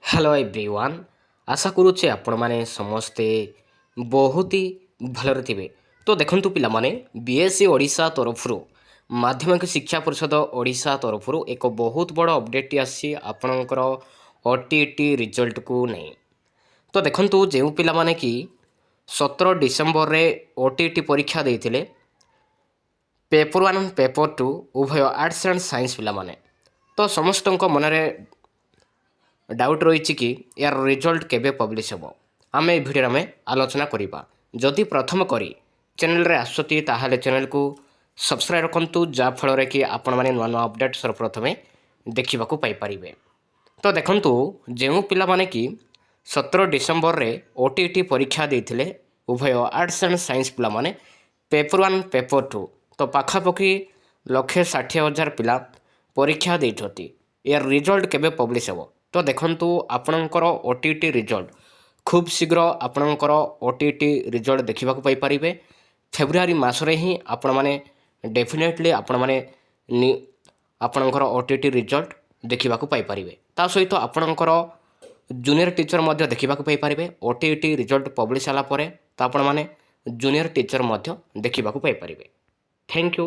Hello everyone. ଆଶା କରୁଛେ ଆପଣମାନେ ସମସ୍ତେ ବହୁତ ହି ଭଲରେ ଥିବେ। ତ ଦେଖନ୍ତୁ ପିଲାମାନେ, ବିଏସ୍ସି ଓଡ଼ିଶା ତରଫରୁ ମାଧ୍ୟମିକ ଶିକ୍ଷା ପରିଷଦ ଓଡ଼ିଶା ତରଫରୁ ଏକ ବହୁତ ବଡ଼ ଅପଡ଼େଟ୍ଟି ଆସିଛି ଆପଣଙ୍କର OTET ରିଜଲ୍ଟକୁ ନେଇ। ତ ଦେଖନ୍ତୁ, ଯେଉଁ ପିଲାମାନେ କି 17 ଡିସେମ୍ବରରେ OTET ପରୀକ୍ଷା ଦେଇଥିଲେ, ପେପର୍ 1 ପେପର୍ 2 ଉଭୟ ଆର୍ଟ୍ସ ଆଣ୍ଡ ସାଇନ୍ସ ପିଲାମାନେ, ତ ସମସ୍ତଙ୍କ ମନରେ डाउट रही कि यार रिजल्ट केबे पब्लिश हेबो। आमे ए भिडियो में आलोचना करिबा। जदि प्रथम करी चैनल रे आसुती ताहाले चैनल को सब्सक्राइब रखंतु, जा फल कि आपण माने नुआ नुआ अपडेट सर्वप्रथमे देखा पाई परिबे। तो देखंतु, जेउ पिला माने कि 17 डिसेम्बर रे OTET परीक्षा देथिले उभय आर्ट्स एंड साइंस पिला माने पेपर 1 पेपर 2, तो पाखापाखि 1,60,000 पिला परीक्षा देछथि। यार रिजल्ट केबे पब्लिश हेबो। तो देखंतु, आपणकर OTET रिजल्ट खूब शीघ्र आपणकर OTET रिजल्ट देखा पाई परिबे। फेब्रुआरी मासरे ही आपण माने डेफिनेटली आपण माने आपणकर OTET रिजल्ट देखा पाई परिबे। ता सहित आपणकर जूनियर टीचर मध्य देखा पाई परिबे। OTET रिजल्ट पब्लिश होला परे तो आपण माने जूनियर टीचर मध्य देखा पाई परिबे। Thank you.